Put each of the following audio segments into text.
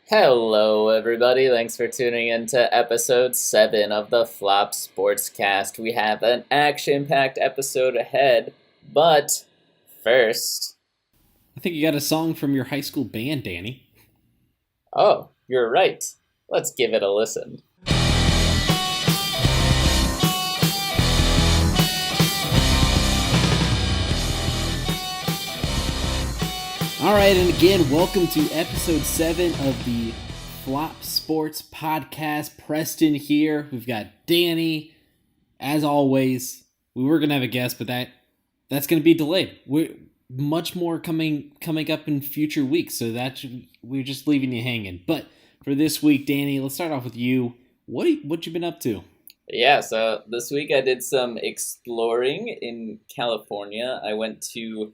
Hello, everybody. Thanks for tuning in to episode 7 of the Flop Sportscast. We have an action packed episode ahead, but first. I think you got a song from your high school band, Danny. Oh, you're right. Let's give it a listen. All right, and again, welcome to episode 7 of the Flop Sports Podcast. Preston here. We've got Danny. As always, we were gonna have a guest, but that's gonna be delayed. We're much more coming up in future weeks, so we're just leaving you hanging. But for this week, Danny, let's start off with you. What you been up to? Yeah, so this week I did some exploring in California. I went to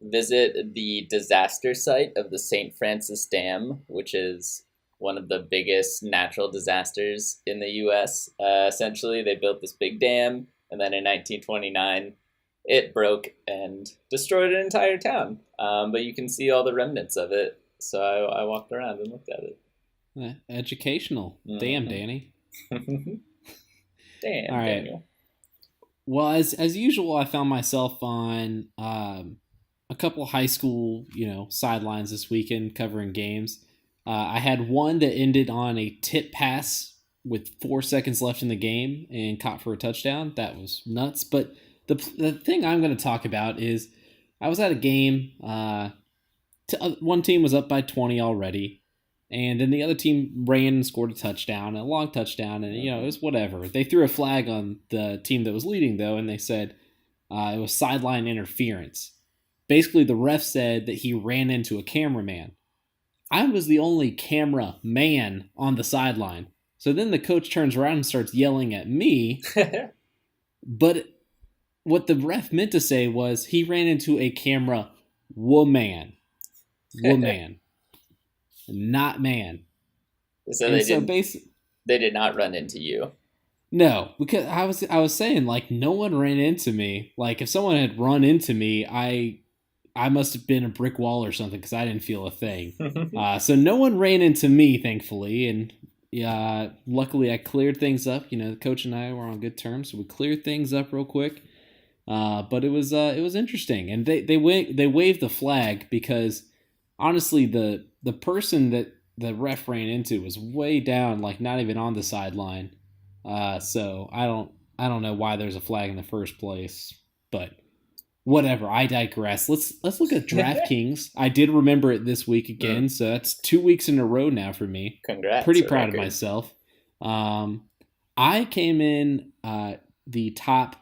visit the disaster site of the St. Francis Dam, which is one of the biggest natural disasters in the U.S. Essentially, they built this big dam, and then in 1929, it broke and destroyed an entire town. But you can see all the remnants of it, so I walked around and looked at it. Educational. Damn, Danny. Damn, All right. Daniel. Well, as usual, I found myself on a couple high school, sidelines this weekend covering games. I had one that ended on a tip pass with 4 seconds left in the game and caught for a touchdown. That was nuts. But the thing I'm going to talk about is I was at a game. One team was up by 20 already. And then the other team ran and scored a touchdown, a long touchdown, and it was whatever. They threw a flag on the team that was leading, though, and they said it was sideline interference. Basically, the ref said that he ran into a cameraman. I was the only camera man on the sideline. So then the coach turns around and starts yelling at me. But what the ref meant to say was he ran into a camera woman. Woman. Not man. So they did not run into you. No, because I was saying, like, no one ran into me. Like, if someone had run into me, I must have been a brick wall or something because I didn't feel a thing. So no one ran into me, thankfully, and luckily I cleared things up. The coach and I were on good terms, so we cleared things up real quick. But it was interesting, and they waved the flag because honestly, the person that the ref ran into was way down, like not even on the sideline. So I don't know why there's a flag in the first place, but whatever. I digress. Let's look at DraftKings. I did remember it this week again, so that's 2 weeks in a row now for me. Congrats. Pretty proud of myself. I came in the top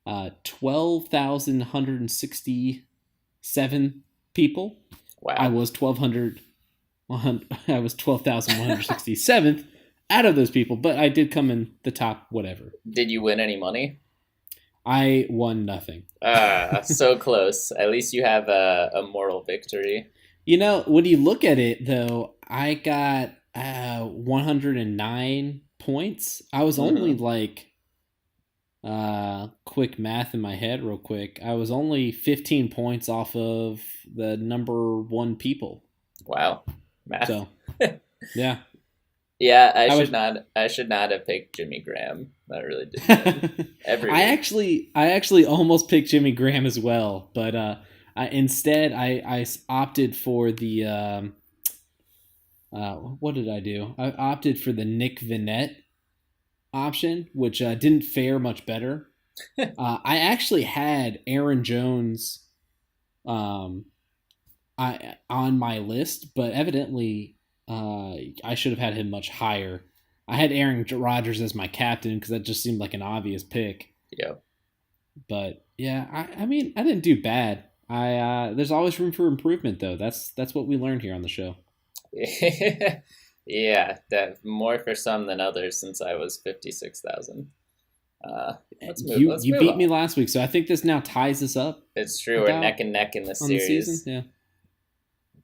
12,167 people. Wow. I was 12,167th out of those people, but I did come in the top whatever. Did you win any money? I won nothing. So close. At least you have a moral victory. When you look at it, though, I got 109 points. I was only like, quick math in my head real quick. I was only 15 points off of the number 1 people. Wow. Math. So, yeah. Yeah, I should not have picked Jimmy Graham. That really did. I actually almost picked Jimmy Graham as well, but instead I opted for the what did I do? I opted for the Nick Vannett option, which didn't fare much better. I actually had Aaron Jones on my list, but evidently I should have had him much higher. I had Aaron Rodgers as my captain because that just seemed like an obvious pick. Yeah. But yeah, I mean, I didn't do bad. There's always room for improvement, though. That's what we learned here on the show. Yeah, that more for some than others since I was 56,000. You beat me last week, so I think this now ties us up. It's true. We're neck and neck in the series. The season. Yeah.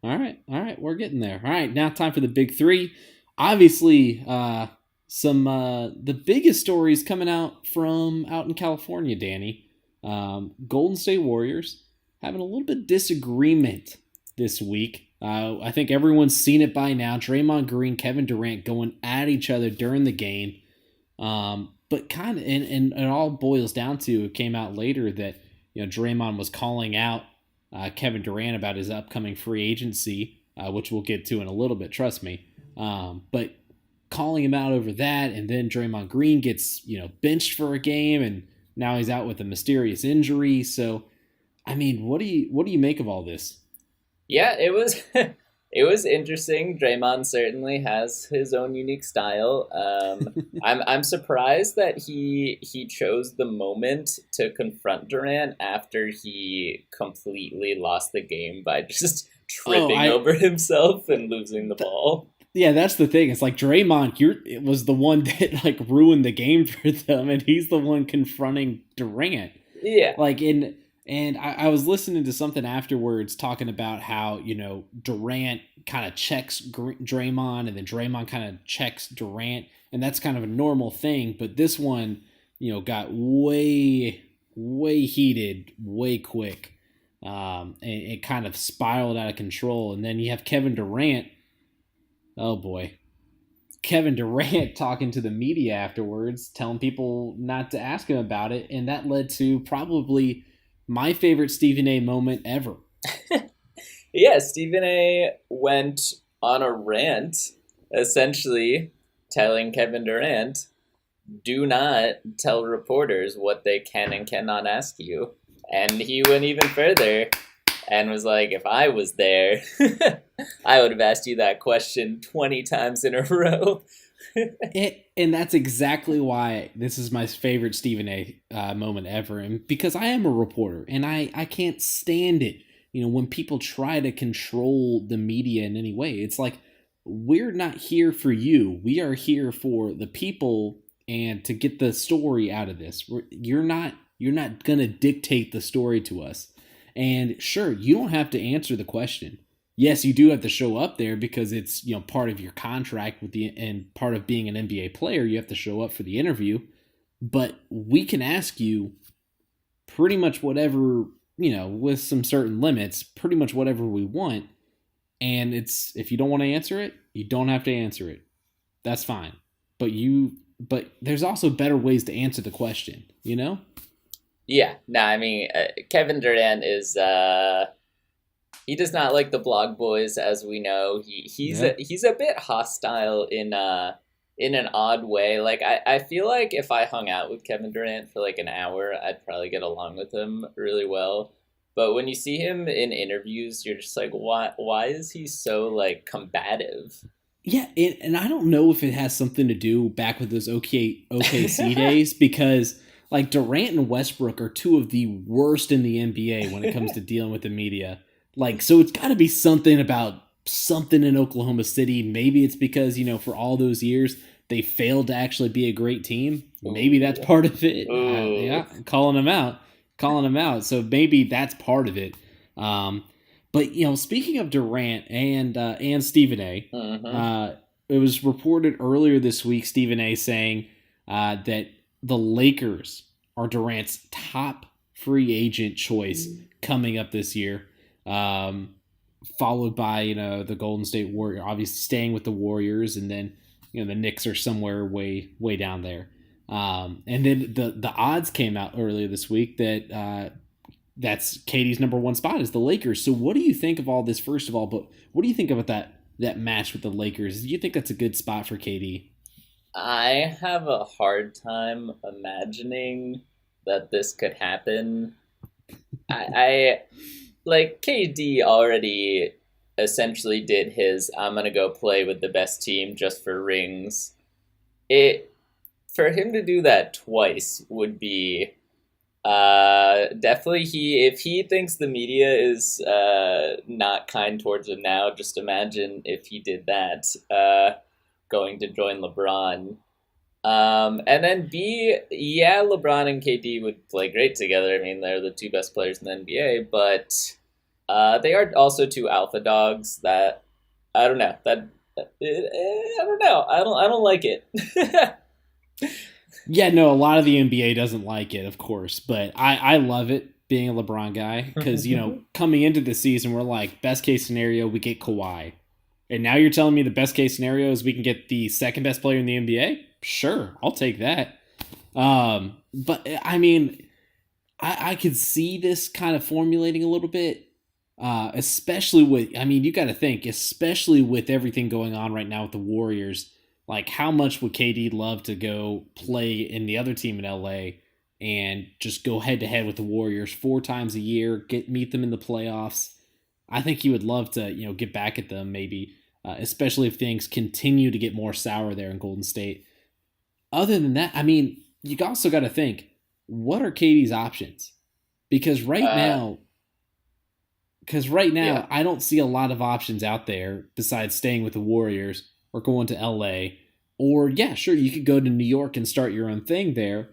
All right, we're getting there. All right, now time for the big three. Obviously, some the biggest stories coming out in California, Danny. Golden State Warriors having a little bit of disagreement this week. I think everyone's seen it by now. Draymond Green, Kevin Durant going at each other during the game. But kind of, and it all boils down to, it came out later that, Draymond was calling out Kevin Durant about his upcoming free agency, which we'll get to in a little bit, trust me. But calling him out over that, and then Draymond Green gets, benched for a game, and now he's out with a mysterious injury. So, I mean, what do you make of all this? Yeah, it was it was interesting. Draymond certainly has his own unique style. I'm surprised that he chose the moment to confront Durant after he completely lost the game by just tripping over himself and losing the ball. Yeah, that's the thing. It's like Draymond, it was the one that like ruined the game for them, and he's the one confronting Durant. Yeah, And I was listening to something afterwards talking about how, Durant kind of checks Draymond, and then Draymond kind of checks Durant, and that's kind of a normal thing. But this one, got way, way heated, way quick, and it kind of spiraled out of control. And then you have Kevin Durant. Oh boy. Kevin Durant talking to the media afterwards, telling people not to ask him about it, and that led to probably my favorite Stephen A moment ever. Yeah, Stephen A went on a rant, essentially telling Kevin Durant, do not tell reporters what they can and cannot ask you. And he went even further and was like, if I was there, I would have asked you that question 20 times in a row. And that's exactly why this is my favorite Stephen A moment ever. And because I am a reporter, and I can't stand it, when people try to control the media in any way. It's like, we're not here for you. We are here for the people and to get the story out of this. You're not going to dictate the story to us. And sure, you don't have to answer the question. Yes, you do have to show up there because it's, part of your contract and part of being an NBA player. You have to show up for the interview, but we can ask you pretty much whatever, with some certain limits, pretty much whatever we want. And if you don't want to answer it, you don't have to answer it. That's fine. But there's also better ways to answer the question, Yeah, no, I mean, Kevin Durant is, he does not like the blog boys, as we know. He's a bit hostile in an odd way. Like, I feel like if I hung out with Kevin Durant for like an hour, I'd probably get along with him really well. But when you see him in interviews, you're just like, why is he so like combative? Yeah, and I don't know if it has something to do back with those OKC days, because like Durant and Westbrook are two of the worst in the NBA when it comes to dealing with the media. Like, so it's got to be something about something in Oklahoma City. Maybe it's because, for all those years, they failed to actually be a great team. Maybe that's part of it. Yeah, calling them out. So maybe that's part of it. But, speaking of Durant and Stephen A, it was reported earlier this week, Stephen A saying that the Lakers are Durant's top free agent choice coming up this year. Followed by, the Golden State Warriors, obviously staying with the Warriors, and then, the Knicks are somewhere way, way down there. And then the odds came out earlier this week that that's KD's number one spot is the Lakers. So what do you think of all this, first of all, but what do you think about that match with the Lakers? Do you think that's a good spot for KD? I have a hard time imagining that this could happen. I like, KD already essentially did his I'm going to go play with the best team just for rings. For him to do that twice would be definitely, if he thinks the media is not kind towards him now, just imagine if he did that, going to join LeBron. And then B, yeah, LeBron and KD would play great together. I mean, they're the two best players in the NBA, but they are also two alpha dogs that I don't know. I don't know. I don't like it. Yeah, no, a lot of the NBA doesn't like it, of course, but I love it being a LeBron guy because, coming into the season, we're like, best case scenario, we get Kawhi. And now you're telling me the best case scenario is we can get the second best player in the NBA? Sure, I'll take that. But I mean, I could see this kind of formulating a little bit, especially with, I mean, you got to think, especially with everything going on right now with the Warriors, like how much would KD love to go play in the other team in LA and just go head to head with the Warriors 4 times a year, meet them in the playoffs. I think he would love to, get back at them maybe, especially if things continue to get more sour there in Golden State. Other than that, I mean, you also got to think, what are KD's options? Because right now, Yeah. I don't see a lot of options out there besides staying with the Warriors or going to LA. Or, yeah, sure, you could go to New York and start your own thing there.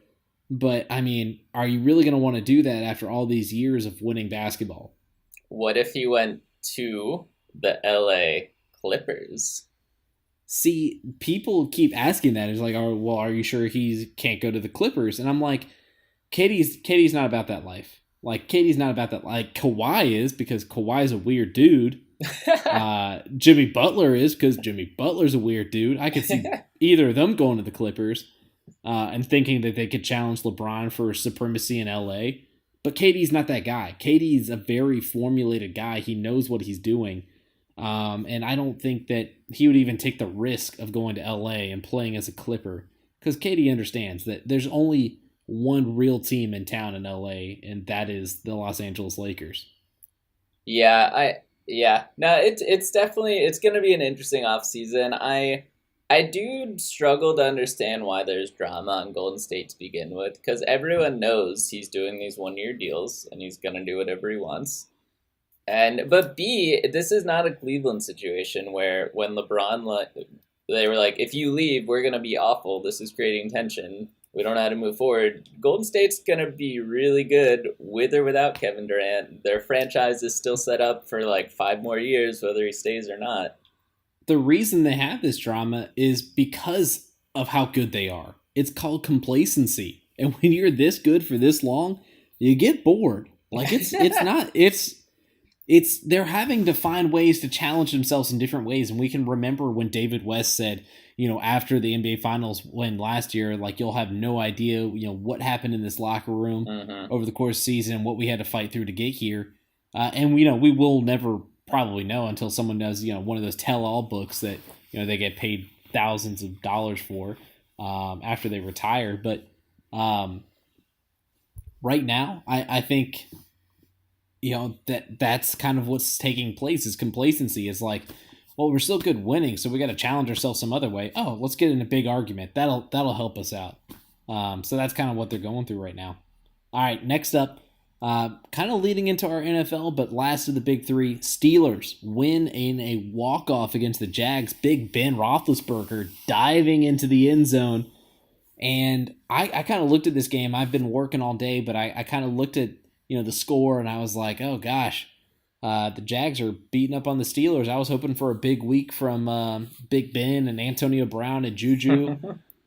But, I mean, are you really going to want to do that after all these years of winning basketball? What if he went to the LA Clippers? See, people keep asking that. It's like, oh, well, are you sure he can't go to the Clippers? And I'm like, Katie's not about that life. Like Katie's not about that. Like Kawhi is because Kawhi's a weird dude. Jimmy Butler is because Jimmy Butler's a weird dude. I could see either of them going to the Clippers and thinking that they could challenge LeBron for supremacy in LA. But Katie's not that guy. Katie's a very formulated guy. He knows what he's doing. And I don't think that he would even take the risk of going to LA and playing as a Clipper because Katie understands that there's only one real team in town in LA, and that is the Los Angeles Lakers. Yeah. No, it's definitely it's gonna be an interesting off season. I do struggle to understand why there's drama on Golden State to begin with, because everyone knows he's doing these 1 year deals and he's gonna do whatever he wants. But B, this is not a Cleveland situation where when they were like, if you leave, we're gonna be awful. This is creating tension. We don't know how to move forward. Golden State's gonna be really good with or without Kevin Durant. Their franchise is still set up for like 5 more years, whether he stays or not. The reason they have this drama is because of how good they are. It's called complacency. And when you're this good for this long, you get bored. Like it's not it's they're having to find ways to challenge themselves in different ways. And we can remember when David West said, after the NBA Finals win last year, like you'll have no idea, what happened in this locker room over the course of the season, what we had to fight through to get here. And we will never probably know until someone does, one of those tell-all books that, they get paid thousands of dollars for after they retire. But right now, I think that's kind of what's taking place is complacency. Is like, well, we're still good winning, so we got to challenge ourselves some other way. Oh, let's get in a big argument. That'll help us out. So that's kind of what they're going through right now. All right, next up, kind of leading into our NFL, but last of the big three, Steelers win in a walk-off against the Jags. Big Ben Roethlisberger diving into the end zone. And I kind of looked at this game. I've been working all day, but I kind of looked at the score, and I was like, oh gosh, the Jags are beating up on the Steelers. I was hoping for a big week from Big Ben and Antonio Brown and Juju,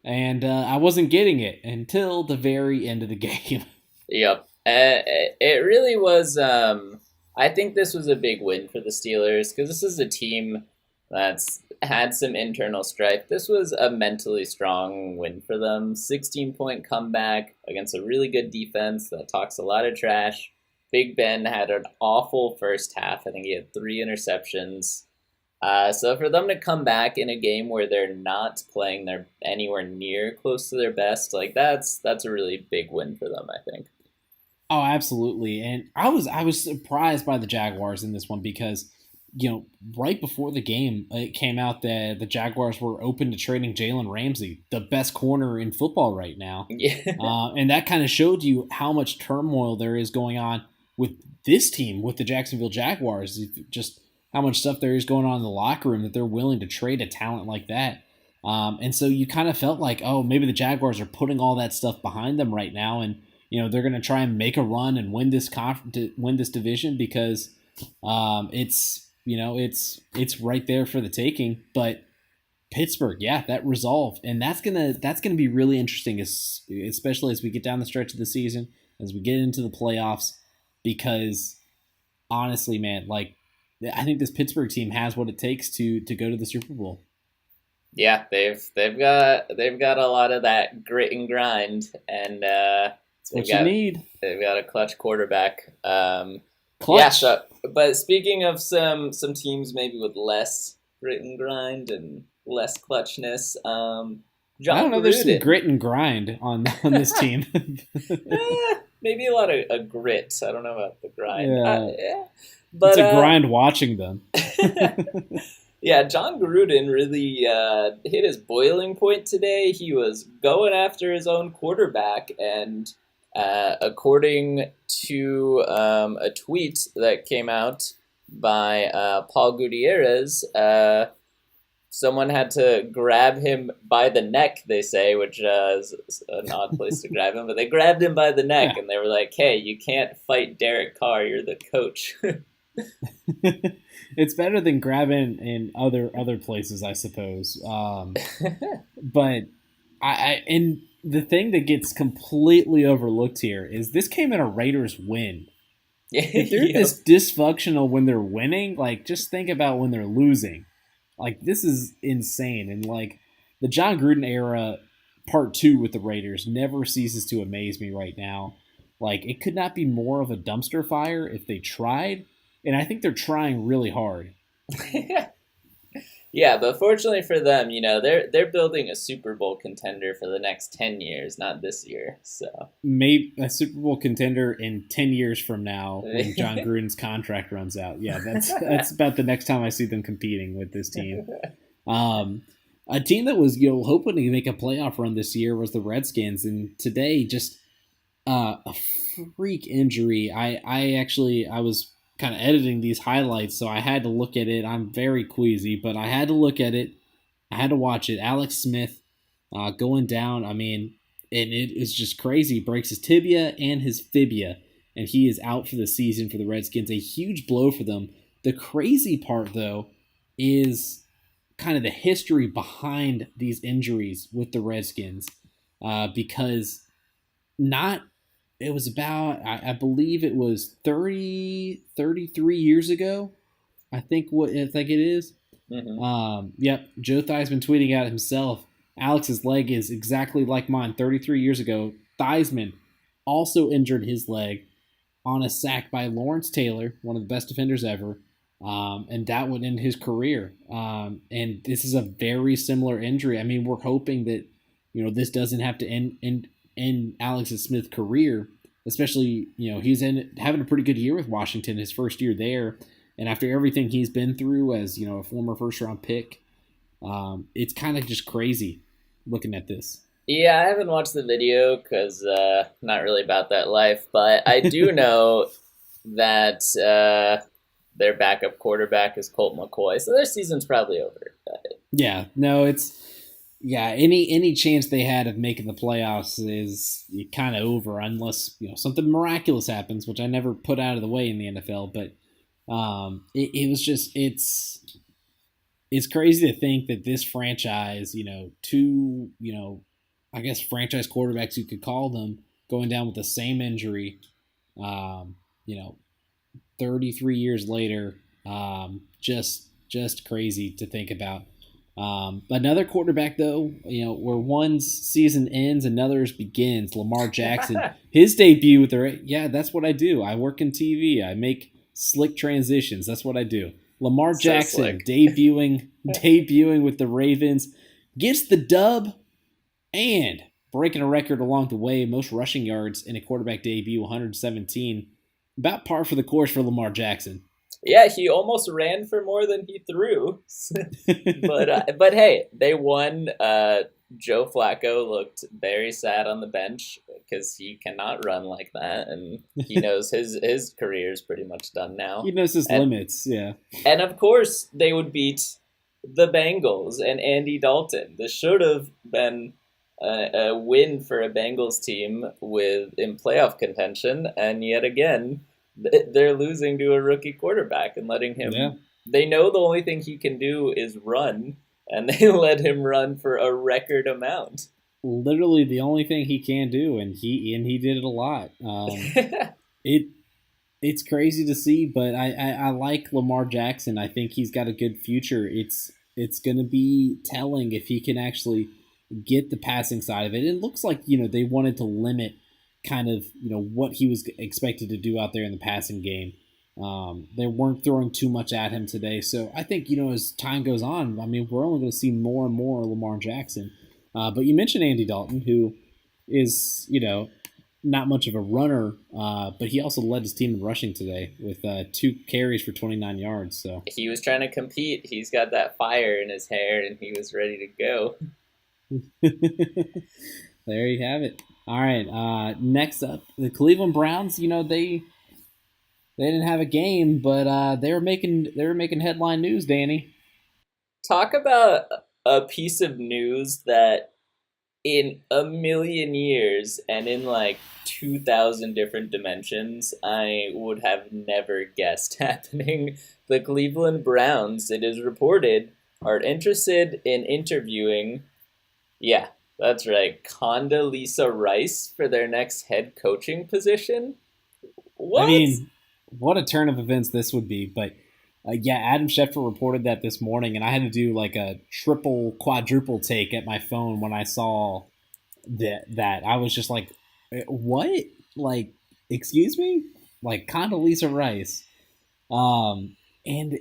and I wasn't getting it until the very end of the game. Yep. It really was. I think this was a big win for the Steelers because this is a team that's had some internal strife. This was a mentally strong win for them. 16-point comeback against a really good defense that talks a lot of trash. Big Ben had an awful first half. I think he had 3 interceptions. So for them to come back in a game where they're not playing their anywhere near close to their best, like that's a really big win for them, I think. Oh, absolutely. And I was surprised by the Jaguars in this one because right before the game, it came out that the Jaguars were open to trading Jalen Ramsey, the best corner in football right now. Yeah. And that kind of showed you how much turmoil there is going on with this team, with the Jacksonville Jaguars, just how much stuff there is going on in the locker room that they're willing to trade a talent like that. And so you kind of felt like, oh, maybe the Jaguars are putting all that stuff behind them right now, and they're going to try and make a run and win this win this division because it's right there for the taking. But Pittsburgh, yeah, that resolve, and that's gonna be really interesting, especially as we get down the stretch of the season, as we get into the playoffs. because honestly, man, like I think this Pittsburgh team has what it takes to go to the Super Bowl. Yeah, they've got a lot of that grit and grind, and It's they've what you got need. they've got a clutch quarterback. Yeah. Clutch. So, but speaking of some teams maybe with less grit and grind and less clutchness, I don't John know. There's some Gruden. grit and grind on this team. Maybe a lot of grit. I don't know about the grind. Yeah, Yeah. it's But a grind watching them. yeah, John Gruden really hit his boiling point today. He was going after his own quarterback, and according to a tweet that came out by Paul Gutierrez, someone had to grab him by the neck, they say, which is an odd place to grab him, but they grabbed him by the neck, Yeah. and they were like, hey, you can't fight Derek Carr, you're the coach. It's better than grabbing in other places, I suppose. But and the thing that gets completely overlooked here is this came in a Raiders win. If they're Yep. this dysfunctional when they're winning, like just think about when they're losing. Like this is insane, and like the John Gruden era, part two with the Raiders never ceases to amaze me right now. Like it could not be more of a dumpster fire if they tried, and I think they're trying really hard. Yeah, but fortunately for them, they're building a Super Bowl contender for the next 10 years, not this year. So Maybe a Super Bowl contender in 10 years from now when John Gruden's contract runs out. Yeah, that's about the next time I see them competing with this team. A team that was hoping to make a playoff run this year was the Redskins, and today just a freak injury. I was kind of editing these highlights, so I had to look at it. I'm very queasy, but I had to look at it. I had to watch it. Alex Smith going down. I mean, and it is just crazy. He breaks his tibia and his fibia, and he is out for the season for the Redskins. A huge blow for them. The crazy part, though, is kind of the history behind these injuries with the Redskins, because not it was about I believe it was 33 years ago. I think it is. Yep, Joe Theismann tweeting out himself. Alex's leg is exactly like mine 33 years ago. Theismann also injured his leg on a sack by Lawrence Taylor, one of the best defenders ever, and that would end his career. And this is a very similar injury. I mean, we're hoping that this doesn't have to end Alex Smith's career, especially he's having a pretty good year with Washington, his first year there, and after everything he's been through as a former first round pick, it's kind of just crazy looking at this. Yeah, I haven't watched the video because not really about that life, but I do know that their backup quarterback is Colt McCoy, so their season's probably over. Yeah, no, any chance they had of making the playoffs is kind of over unless something miraculous happens, which I never put out of the way in the NFL. But it was just it's crazy to think that this franchise, two I guess franchise quarterbacks you could call them, going down with the same injury, 33 years later, just crazy to think about. Another quarterback, though, where one's season ends, another's begins. Lamar Jackson, his debut with that's what I do. I work in TV. I make slick transitions. That's what I do. Lamar Jackson debuting with the Ravens, gets the dub, and breaking a record along the way, most rushing yards in a quarterback debut, 117. About par for the course for Lamar Jackson. Yeah, he almost ran for more than he threw. but hey, they won. Joe Flacco looked very sad on the bench because he cannot run like that, and he knows his career is pretty much done now. He knows his limits, yeah. And of course, they would beat the Bengals and Andy Dalton. This should have been a win for a Bengals team in playoff contention, and yet again, they're losing to a rookie quarterback and letting him. Yeah. They know the only thing he can do is run, and they let him run for a record amount. Literally the only thing he can do, and he did it a lot. It's crazy to see, but I like Lamar Jackson. I think he's got a good future. It's going to be telling if he can actually get the passing side of it. It looks like they wanted to limit kind of what he was expected to do out there in the passing game. They weren't throwing too much at him today, so I think as time goes on, I mean, we're only going to see more and more Lamar Jackson. But you mentioned Andy Dalton, who is not much of a runner, but he also led his team in rushing today with 2 carries for 29 yards. So He was trying to compete. He's got that fire in his hair, and he was ready to go. there you have it. All right. Next up, the Cleveland Browns. They didn't have a game, but they were making headline news, Danny. Talk about a piece of news that in a million years and in like 2,000 different dimensions, I would have never guessed happening. The Cleveland Browns, it is reported, are interested in interviewing, yeah, that's right, Condoleezza Rice for their next head coaching position. I What? mean, what a turn of events this would be. But yeah, Adam Schefter reported that this morning, and I had to do like a triple, quadruple take at my phone when I saw that. I was just like, what? Like, excuse me? Like Condoleezza Rice. And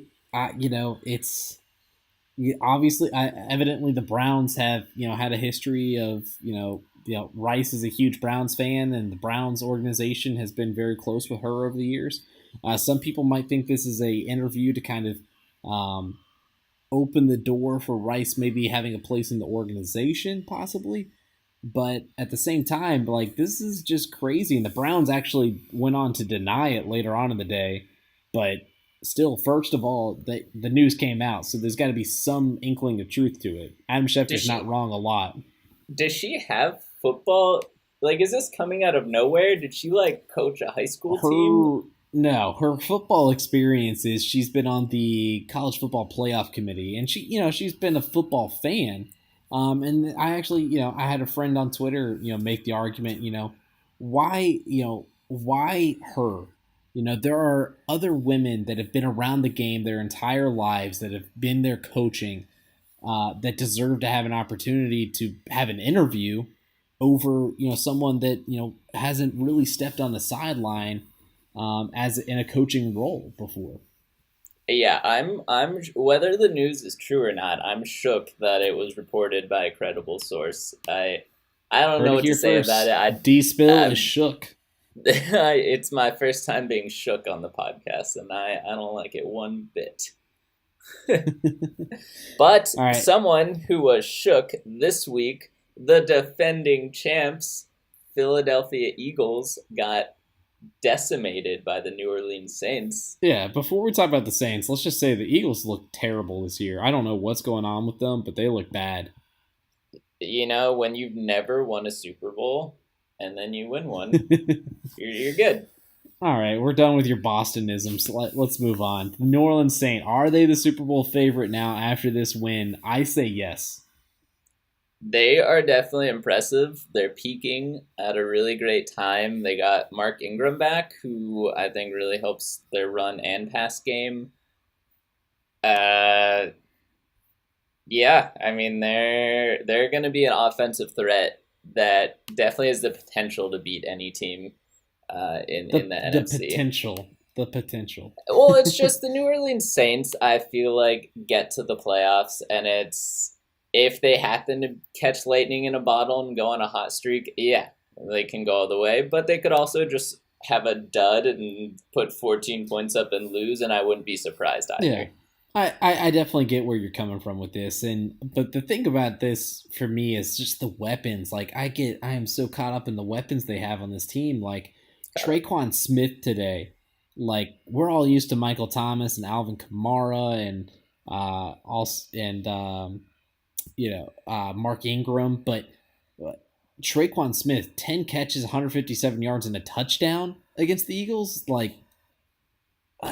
it's obviously, evidently, the Browns have had a history of Rice is a huge Browns fan, and the Browns organization has been very close with her over the years. Some people might think this is a interview to kind of um, open the door for Rice maybe having a place in the organization, possibly. But at the same time, like, this is just crazy. And the Browns actually went on to deny it later on in the day. But still, first of all, the news came out, so there's got to be some inkling of truth to it. Adam Does Schefter's not she wrong a lot. does she have football? Like, is this coming out of nowhere? Did she like coach a high school team? Her No, her football experience is she's been on the college football playoff committee, and she's been a football fan. And I actually I had a friend on Twitter make the argument why her. There are other women that have been around the game their entire lives that have been there coaching that deserve to have an opportunity to have an interview over someone that hasn't really stepped on the sideline as in a coaching role before. Yeah, I'm whether the news is true or not, I'm shook that it was reported by a credible source. I don't Heard know it what to here say about first. it. D Spill is Um, shook. it's my first time being shook on the podcast, and I don't like it one bit. But All right. someone who was shook this week, the defending champs, Philadelphia Eagles, got decimated by the New Orleans Saints. Yeah, before we talk about the Saints, let's just say the Eagles look terrible this year. I don't know what's going on with them, but they look bad. When you've never won a Super Bowl and then you win one, you're good. All right, we're done with your Bostonisms. Let's move on. New Orleans Saints, are they the Super Bowl favorite now after this win? I say yes. They are definitely impressive. They're peaking at a really great time. They got Mark Ingram back, who I think really helps their run and pass game. Uh, yeah, I mean they're going to be an offensive threat that definitely has the potential to beat any team in the The NFC. potential. The potential. Well, it's just the New Orleans Saints, I feel like, get to the playoffs, and it's if they happen to catch lightning in a bottle and go on a hot streak, yeah, they can go all the way. But they could also just have a dud and put 14 points up and lose, and I wouldn't be surprised Yeah. either. I definitely get where you're coming from with this, but the thing about this for me is just the weapons. Like I am so caught up in the weapons they have on this team. Like Traquan Smith today, like we're all used to Michael Thomas and Alvin Kamara and also and Mark Ingram, but Traquan Smith 10 catches, 157 yards and a touchdown against the Eagles. Like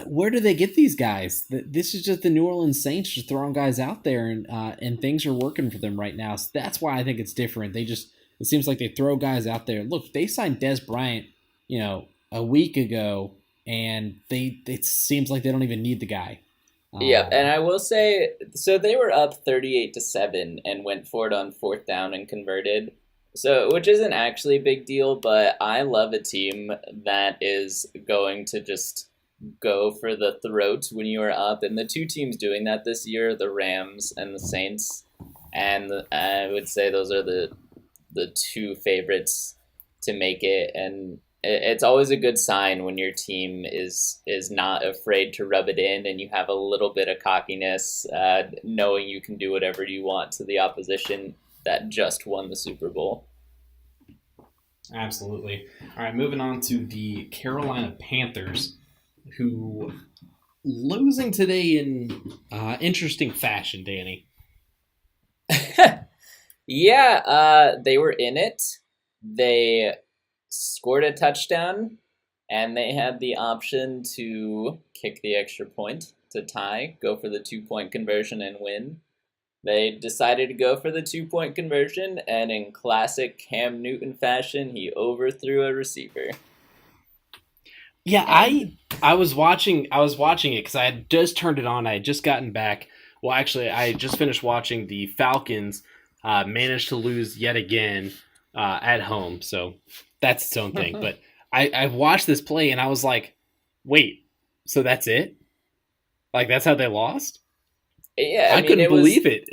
where do they get these guys? This is just the New Orleans Saints just throwing guys out there, and things are working for them right now. So that's why I think it's different. It seems like they throw guys out there. Look, they signed Des Bryant, a week ago, and it seems like they don't even need the guy. Yeah, and Um, I will say, so they were up 38-7 and went for it on fourth down and converted. So, which isn't actually a big deal, but I love a team that is going to just go for the throat when you are up. And the two teams doing that this year, the Rams and the Saints. And I would say those are the two favorites to make it. And it's always a good sign when your team is not afraid to rub it in, and you have a little bit of cockiness, knowing you can do whatever you want to the opposition that just won the Super Bowl. Absolutely. All right, moving on to the Carolina Panthers, who losing today in interesting fashion, Danny. Yeah, they were in it. They scored a touchdown, and they had the option to kick the extra point to tie, go for the 2 point conversion and win. They decided to go for the 2 point conversion, and in classic Cam Newton fashion, he overthrew a receiver. Yeah, And I was watching it because I had just turned it on. I had just gotten back. Well, actually, I had just finished watching the Falcons manage to lose yet again at home. So that's its own thing. But I watched this play and I was like, wait, so that's it? Like that's how they lost? yeah, I I mean couldn't believe it.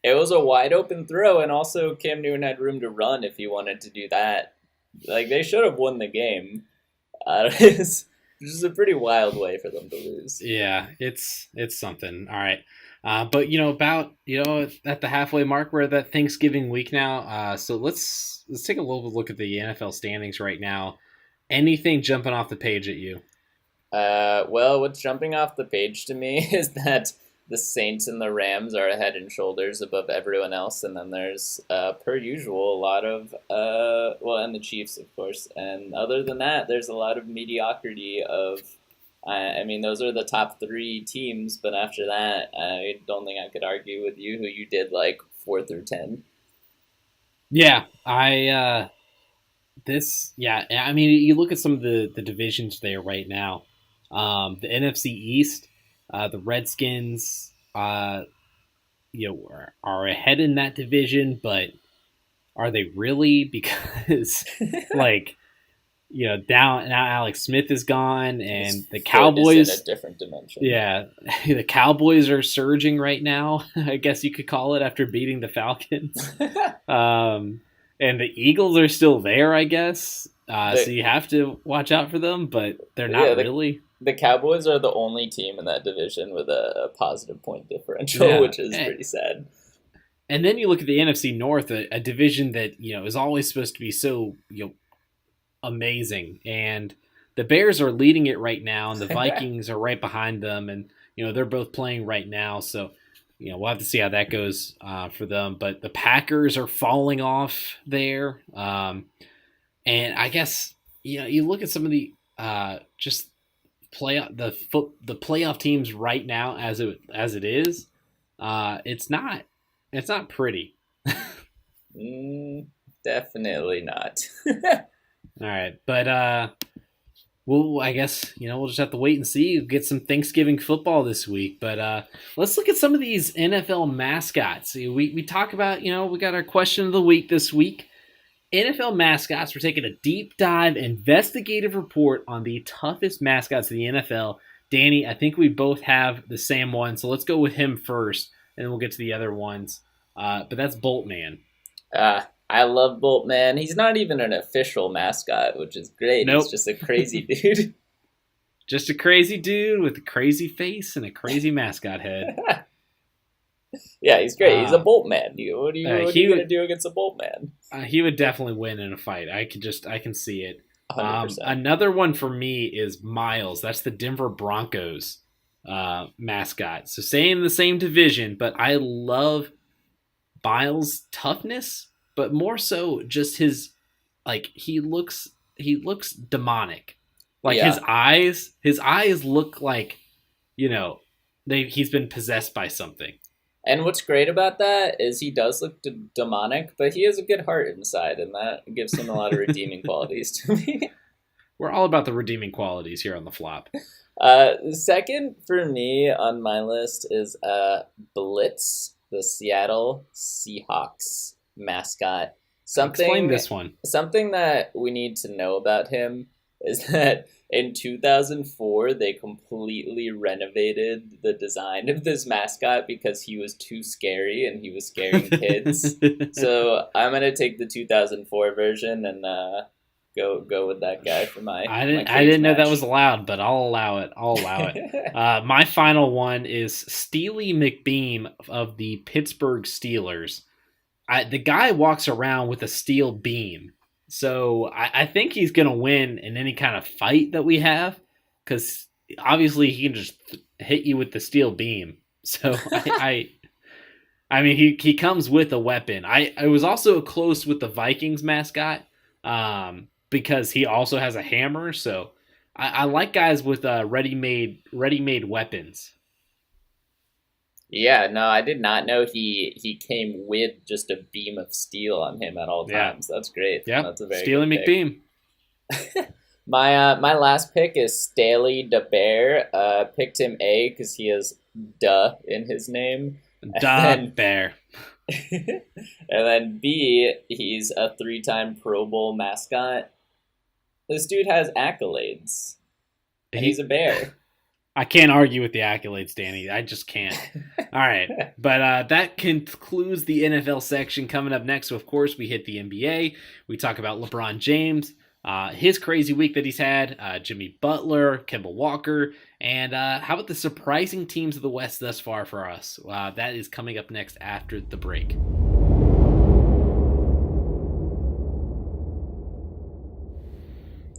it was a wide open throw, and also Cam Newton had room to run if he wanted to do that. Like they should have won the game. It's just a pretty wild way for them to lose. Yeah, it's something. All right. But about at the halfway mark, we're at that Thanksgiving week now. So let's take a little look at the NFL standings right now. Anything jumping off the page at you? Well, what's jumping off the page to me is that the Saints and the Rams are head and shoulders above everyone else, and then there's, per usual, a lot of, well, and the Chiefs, of course, and other than that, there's a lot of mediocrity of, I mean, those are the top three teams, but after that, I don't think I could argue with you who you did like 4 through 10. Yeah, I mean, you look at some of the divisions there right now. The NFC East, the Redskins, are ahead in that division, but are they really? Because like down now, Alex Smith is gone, His and the foot is in a Cowboys. different dimension. Yeah, the Cowboys are surging right now. I guess you could call it after beating the Falcons. And the Eagles are still there, I guess. So the, you have to watch out for them, but they're yeah, not really. the Cowboys are the only team in that division with a positive point differential, Yeah, which is pretty sad. and then you look at the NFC North, a division that is always supposed to be so amazing, and the Bears are leading it right now, and the Vikings are right behind them, and they're both playing right now, so we'll have to see how that goes for them. But the Packers are falling off there, and I guess you look at some of the just the playoff teams right now as it is. It's not pretty. Mm, definitely not. All right, but well, I guess we'll just have to wait and see. Get some Thanksgiving football this week, but let's look at some of these NFL mascots. We talk about we got our question of the week this week. NFL mascots. We're taking a deep dive, investigative report on the toughest mascots in the NFL. Danny, I think we both have the same one, so let's go with him first, and then we'll get to the other ones. But that's Boltman. I love Boltman. He's not even an official mascot, which is great. Nope. He's just a crazy dude. Just a crazy dude with a crazy face and a crazy mascot head. Yeah, he's great. He's a Boltman. What are you going to do against a Boltman? He would definitely win in a fight. I can see it. 100%. Another one for me is Miles. That's the Denver Broncos mascot. So same the same division, but I love Miles' toughness, but more so just his he looks demonic. Like Yeah. his eyes look like he's been possessed by something. And what's great about that is he does look demonic, but he has a good heart inside, and that gives him a lot of redeeming qualities to me. We're all about the redeeming qualities here on the flop. Second for me on my list is Blitz, the Seattle Seahawks mascot. Explain Something this one. something that we need to know about him is that in 2004 they completely renovated the design of this mascot because he was too scary and he was scaring kids. So I'm gonna take the 2004 version and go with that guy for my I didn't know that match. was allowed, but I'll allow it. I'll allow it. My final one is Steely McBeam of the Pittsburgh Steelers. The guy walks around with a steel beam, so I think he's gonna win in any kind of fight that we have, because obviously he can just hit you with the steel beam. So I mean he comes with a weapon. I was also close with the Vikings mascot, because he also has a hammer. So I like guys with ready made weapons. Yeah, no, I did not know he came with just a beam of steel on him at all Yeah, times. That's great. yeah. That's a very Steely good pick. McBeam. My last pick is Staley DeBear. Picked him A because he has "duh" in his name, Da and bear. then and then B, he's a three-time Pro Bowl mascot. This dude has accolades, and he's a bear. I can't argue with the accolades, Danny. I just can't. All right. But that concludes the NFL section. Coming up next, of course, we hit the NBA. We talk about LeBron James, his crazy week that he's had, Jimmy Butler, Kemba Walker, and how about the surprising teams of the West thus far for us? That is coming up next after the break.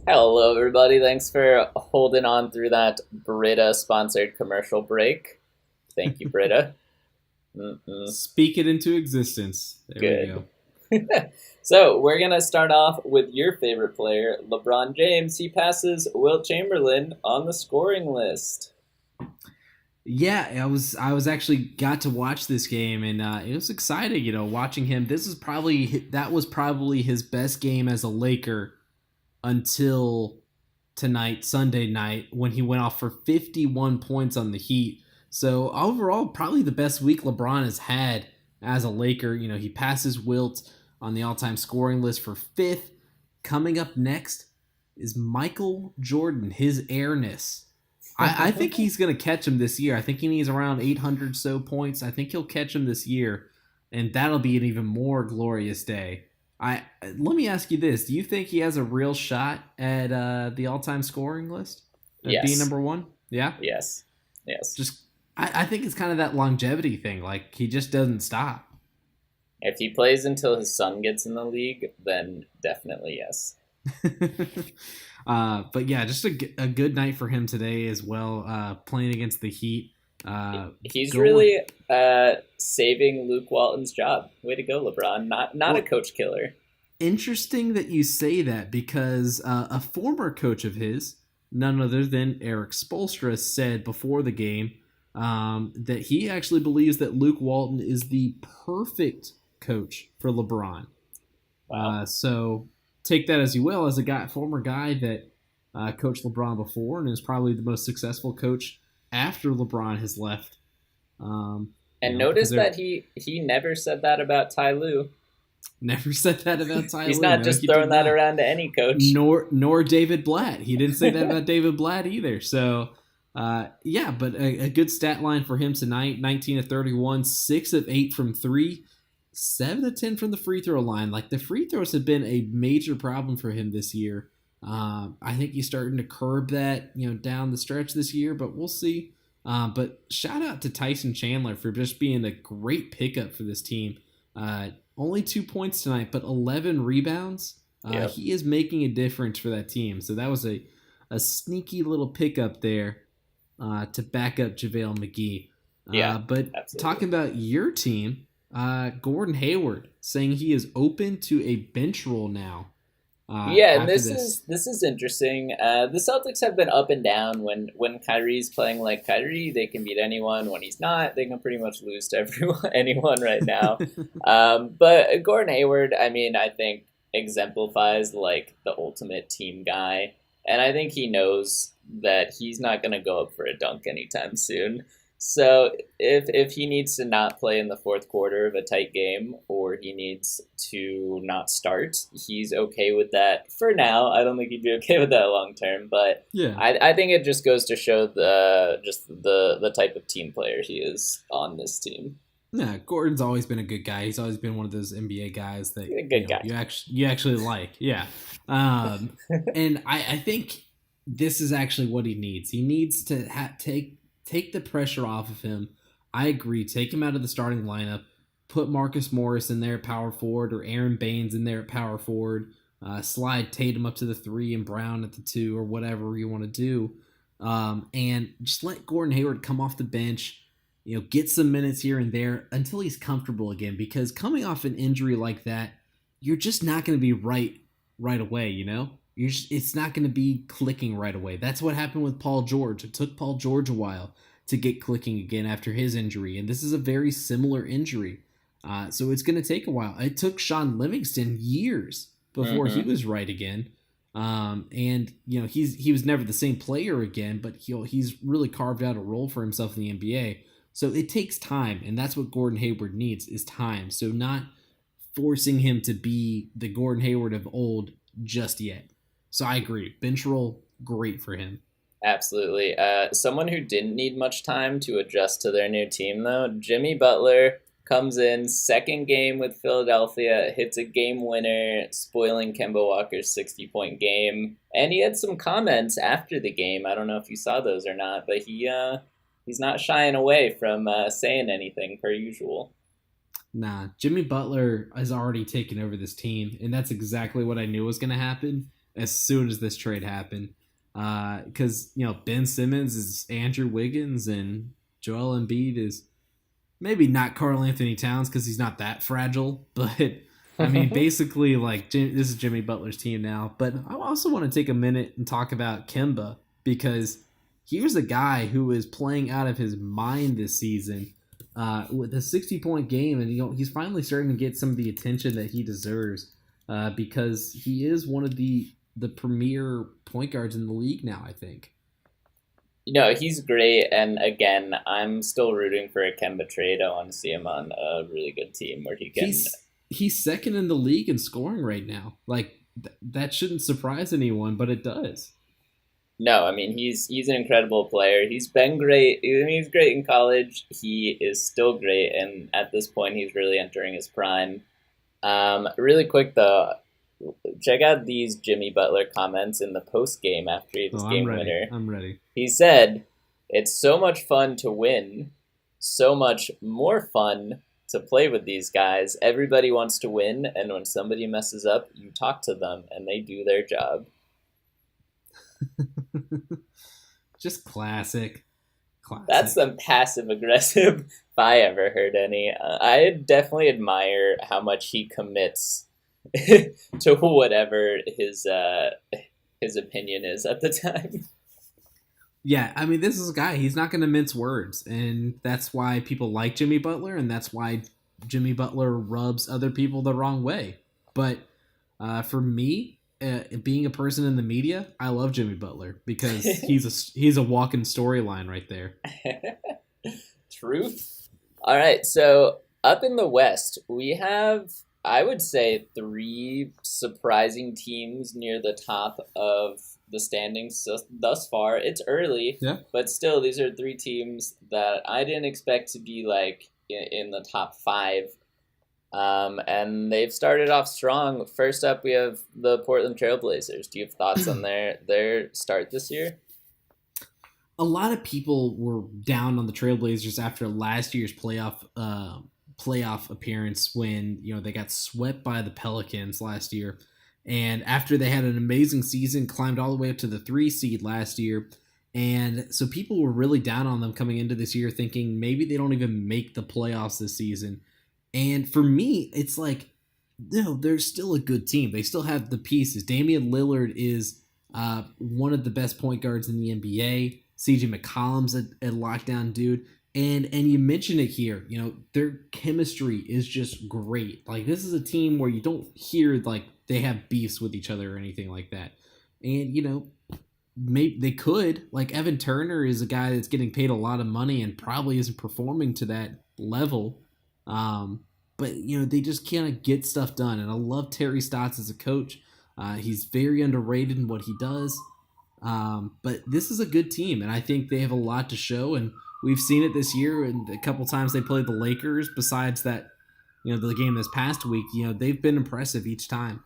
Hello, everybody. Thanks for holding on through that Brita sponsored commercial break. Thank you, Brita. Speak it into existence. There Good. we go. So, we're going to start off with your favorite player, LeBron James. He passes Wilt Chamberlain on the scoring list. Yeah, I was actually got to watch this game, and it was exciting, watching him. That was probably his best game as a Laker until tonight, Sunday night, when he went off for 51 points on the Heat. So overall, probably the best week LeBron has had as a Laker. He passes Wilt on the all-time scoring list for fifth. Coming up next is Michael Jordan, his airness. I think he's going to catch him this year. I think he needs around 800 so points. I think he'll catch him this year, and that'll be an even more glorious day. Let me ask you this: do you think he has a real shot at the all-time scoring list? Yes. Being number one? Yeah. Yes. I think it's kind of that longevity thing. Like, he just doesn't stop. If he plays until his son gets in the league, then definitely yes. But yeah, just a good night for him today as well. Playing against the Heat. He's really saving Luke Walton's job. Way to go, LeBron. Not a coach killer. Interesting that you say that, because a former coach of his, none other than Eric Spoelstra, said before the game that he actually believes that Luke Walton is the perfect coach for LeBron. Wow. So take that as you will, as a former guy that coached LeBron before and is probably the most successful coach after LeBron has left. And notice that he never said that about Ty Lue. Never said that about Ty Lue. He's not just throwing that around to any coach. Nor David Blatt. He didn't say that about David Blatt either. So, yeah, but a good stat line for him tonight: 19 of 31, 6 of 8 from three, 7 of 10 from the free throw line. Like, the free throws have been a major problem for him this year. I think he's starting to curb that, down the stretch this year, but we'll see. But shout out to Tyson Chandler for just being a great pickup for this team. Only 2 points tonight, but 11 rebounds. Yep. He is making a difference for that team. So that was a sneaky little pickup there to back up JaVale McGee. But absolutely. Talking about your team, Gordon Hayward saying he is open to a bench role now. And this is interesting. The Celtics have been up and down. When Kyrie's playing like Kyrie, they can beat anyone. When he's not, they can pretty much lose to anyone right now. But Gordon Hayward, I think, exemplifies like the ultimate team guy. and I think he knows that he's not going to go up for a dunk anytime soon. So if he needs to not play in the fourth quarter of a tight game, or he needs to not start, he's okay with that for now. I don't think he'd be okay with that long term, but Yeah. I think it just goes to show the type of team player he is on this team. Yeah, Gordon's always been a good guy. He's always been one of those NBA guys that A good guy. you actually like. Yeah, um, and I think this is actually what he needs. He needs to take the pressure off of him. I agree. Take him out of the starting lineup. Put Marcus Morris in there at power forward, or Aaron Baines in there at power forward. Slide Tatum up to the 3 and Brown at the 2, or whatever you want to do. And just let Gordon Hayward come off the bench, get some minutes here and there until he's comfortable again. Because coming off an injury like that, you're just not going to be right away. It's not going to be clicking right away. That's what happened with Paul George. It took Paul George a while to get clicking again after his injury, and this is a very similar injury. So it's going to take a while. It took Sean Livingston years before he was right again. And he was never the same player again, but he's really carved out a role for himself in the NBA. So it takes time, and that's what Gordon Hayward needs is time. So not forcing him to be the Gordon Hayward of old just yet. So I agree. Bench roll, great for him. Absolutely. Someone who didn't need much time to adjust to their new team, though, Jimmy Butler comes in second game with Philadelphia, hits a game winner, spoiling Kemba Walker's 60-point game. And he had some comments after the game. I don't know if you saw those or not, but he's not shying away from saying anything per usual. Nah, Jimmy Butler has already taken over this team, and that's exactly what I knew was going to happen as soon as this trade happened. Because, Ben Simmons is Andrew Wiggins, and Joel Embiid is maybe not Karl Anthony Towns because he's not that fragile, but I mean, basically, this is Jimmy Butler's team now. But I also want to take a minute and talk about Kemba, because here's a guy who is playing out of his mind this season with a 60-point game, and he's finally starting to get some of the attention that he deserves because he is one of the premier point guards in the league now, I think. He's great, and again, I'm still rooting for a Kemba trade. I want to see him on a really good team where he can... He's second in the league in scoring right now. That shouldn't surprise anyone, but it does. No, I mean, he's an incredible player. He's been great. He's great in college. He is still great, and at this point, he's really entering his prime. Really quick, though, check out these Jimmy Butler comments in the post game after his game winner. I'm ready. He said, "It's so much fun to win, so much more fun to play with these guys. Everybody wants to win, and when somebody messes up, you talk to them, and they do their job." Just classic. That's some passive aggressive if I ever heard any. I definitely admire how much he commits to whatever his opinion is at the time. Yeah, I mean, this is a guy, he's not going to mince words, and that's why people like Jimmy Butler, and that's why Jimmy Butler rubs other people the wrong way. But for me, being a person in the media, I love Jimmy Butler because he's a walking storyline right there. Truth. All right, so up in the West, we have, I would say, 3 surprising teams near the top of the standings thus far. It's early, yeah, but still, these are 3 teams that I didn't expect to be in the top 5. And they've started off strong. First up, we have the Portland Trailblazers. Do you have thoughts on their start this year? A lot of people were down on the Trailblazers after last year's playoff appearance when they got swept by the Pelicans last year, and after they had an amazing season, climbed all the way up to the 3 seed last year, and so people were really down on them coming into this year, thinking maybe they don't even make the playoffs this season. And for me, it's no, they're still a good team. They still have the pieces. Damian Lillard is one of the best point guards in the NBA. CJ McCollum's a lockdown dude. And you mentioned it here, their chemistry is just great. This is a team where you don't hear they have beefs with each other or anything like that. And maybe they could, like, Evan Turner is a guy that's getting paid a lot of money and probably isn't performing to that level. Um, but they just can't get stuff done. And I love Terry Stotts as a coach. He's very underrated in what he does. But this is a good team, and I think they have a lot to show. And we've seen it this year, and a couple times they played the Lakers. Besides that, the game this past week, they've been impressive each time.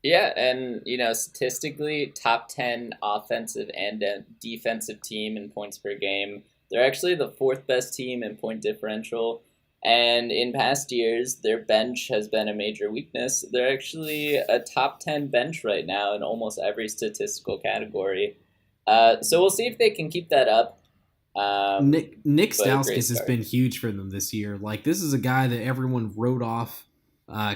Yeah, and statistically, top 10 offensive and defensive team in points per game. They're actually the fourth best team in point differential. And in past years, their bench has been a major weakness. They're actually a top 10 bench right now in almost every statistical category. So we'll see if they can keep that up. Nick Stauskas has been huge for them this year. Like, this is a guy that everyone wrote off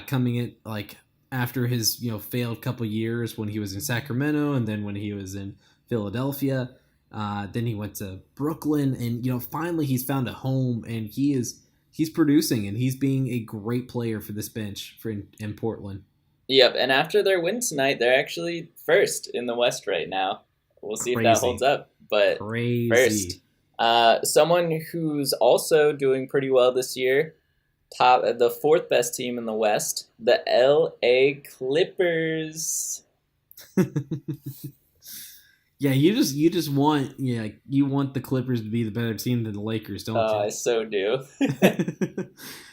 coming in, like, after his failed couple years when he was in Sacramento and then when he was in Philadelphia. Then he went to Brooklyn, and finally he's found a home, and he's producing, and he's being a great player for this bench in Portland. Yep, and after their win tonight, they're actually first in the West right now. We'll see if that holds up. But first, someone who's also doing pretty well this year, the fourth best team in the West, the LA Clippers. Yeah, you just want you want the Clippers to be the better team than the Lakers, don't you? I so do.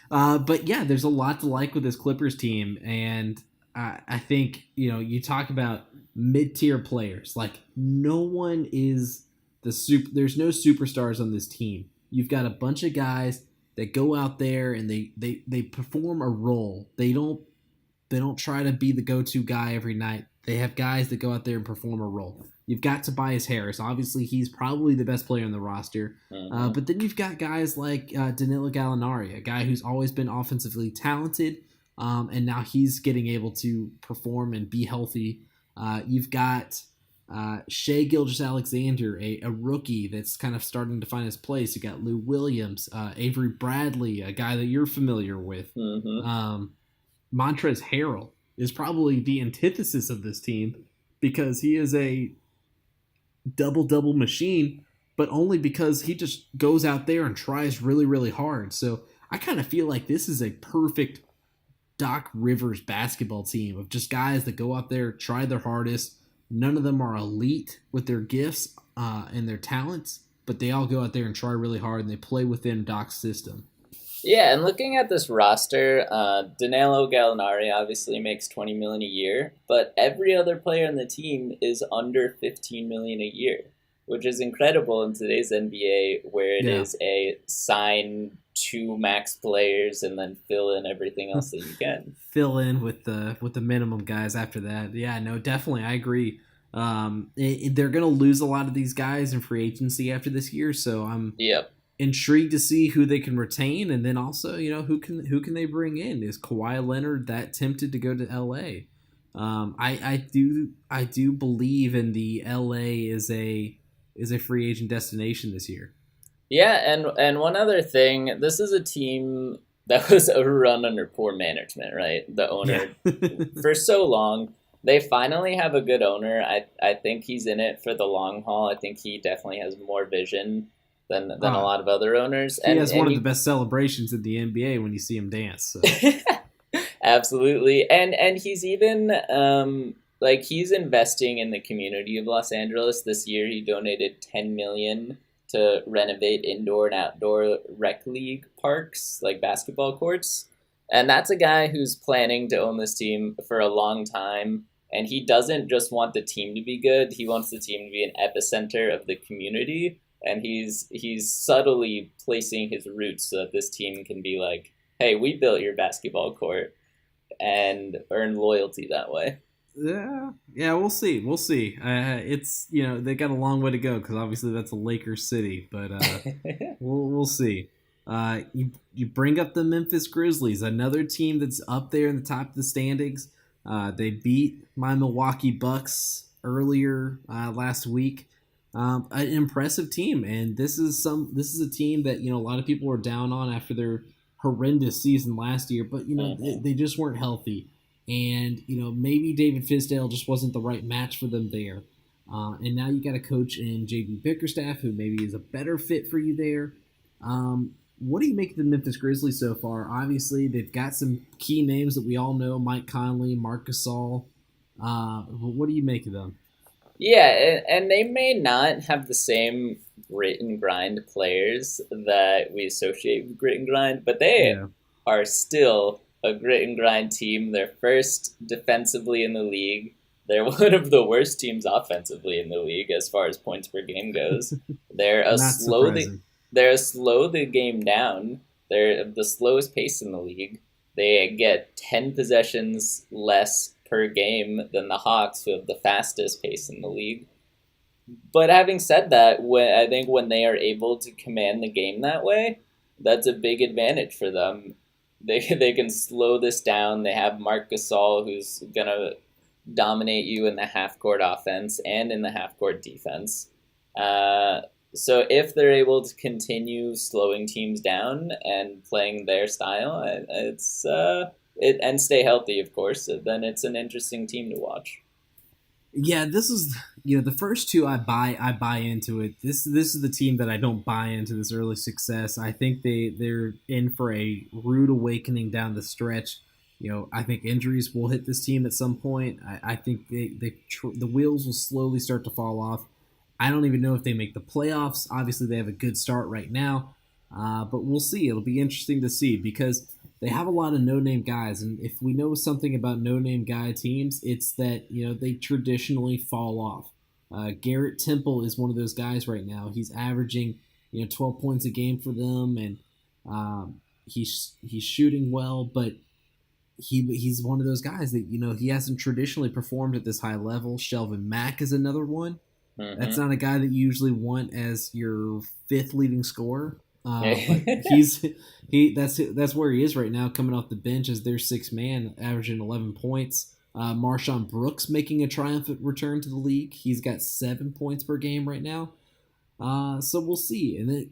But yeah, there's a lot to like with this Clippers team, and I think you talk about mid-tier players. Like, no one is there's no superstars on this team. You've got a bunch of guys that go out there and they perform a role. They don't try to be the go-to guy every night. They have guys that go out there and perform a role. You've got Tobias Harris. Obviously, he's probably the best player on the roster. Mm-hmm. But then you've got guys like Danilo Gallinari, a guy who's always been offensively talented, and now he's getting able to perform and be healthy. You've got Shai Gilgeous-Alexander, a rookie that's kind of starting to find his place. You got Lou Williams, Avery Bradley, a guy that you're familiar with. Mm-hmm. Montrezl Harrell is probably the antithesis of this team because he is a double-double machine, but only because he just goes out there and tries really, really hard. So I kind of feel like this is a perfect Doc Rivers basketball team of just guys that go out there, try their hardest. None of them are elite with their gifts and their talents, but they all go out there and try really hard, and they play within Doc's system. Yeah, and looking at this roster, Danilo Gallinari obviously makes $20 million a year, but every other player on the team is under $15 million a year, which is incredible in today's NBA, where it is a sign two max players and then fill in everything else that you can. Fill in with the minimum guys after that. Yeah, no, definitely, I agree. They're gonna lose a lot of these guys in free agency after this year, so I'm intrigued to see who they can retain, and then also, who can they bring in? Is Kawhi Leonard that tempted to go to LA? I do believe in the LA is a free agent destination this year. Yeah, and one other thing, this is a team that was overrun under poor management, right? The owner for so long. They finally have a good owner. I think he's in it for the long haul. I think he definitely has more vision than a lot of other owners. He has one of the best celebrations in the NBA when you see him dance. So. Absolutely. And he's even he's investing in the community of Los Angeles. This year he donated $10 million to renovate indoor and outdoor rec league parks, like basketball courts. And that's a guy who's planning to own this team for a long time. And he doesn't just want the team to be good. He wants the team to be an epicenter of the community. And he's subtly placing his roots so that this team can be like, hey, we built your basketball court, and earn loyalty that way. Yeah, we'll see. It's they got a long way to go because obviously that's a Lakers city, but we'll see. You bring up the Memphis Grizzlies, another team that's up there in the top of the standings. They beat my Milwaukee Bucks earlier last week. An impressive team, and this is a team that a lot of people were down on after their horrendous season last year, but they just weren't healthy. And, maybe David Fisdale just wasn't the right match for them there. And now you got a coach in J.B. Bickerstaff who maybe is a better fit for you there. What do you make of the Memphis Grizzlies so far? Obviously, they've got some key names that we all know: Mike Conley, Marc Gasol. What do you make of them? Yeah, and they may not have the same grit and grind players that we associate with grit and grind, but they Yeah. are still a grit and grind team. They're first defensively in the league. They're one of the worst teams offensively in the league as far as points per game goes. They're a Not slow surprising. they're a slow the game down. They're the slowest pace in the league. They get 10 possessions less per game than the Hawks, who have the fastest pace in the league. But having said that, I think when they are able to command the game that way, that's a big advantage for them. They can slow this down. They have Marc Gasol, who's gonna dominate you in the half court offense and in the half court defense. So if they're able to continue slowing teams down and playing their style, and stay healthy, of course, then it's an interesting team to watch. Yeah, this is the first two I buy into it. This is the team that I don't buy into this early success. I think they're in for a rude awakening down the stretch. I think injuries will hit this team at some point. I think the wheels will slowly start to fall off. I don't even know if they make the playoffs. Obviously, they have a good start right now, but we'll see. It'll be interesting to see because they have a lot of no-name guys, and if we know something about no-name guy teams, it's that they traditionally fall off. Garrett Temple is one of those guys right now. He's averaging 12 points a game for them, and he's shooting well, but he's one of those guys that he hasn't traditionally performed at this high level. Shelvin Mack is another one. That's Mm-hmm. not a guy that you usually want as your fifth leading scorer. But that's where he is right now, coming off the bench as their sixth man, averaging 11 points. Marshawn Brooks making a triumphant return to the league. He's got 7 points per game right now. So we'll see. And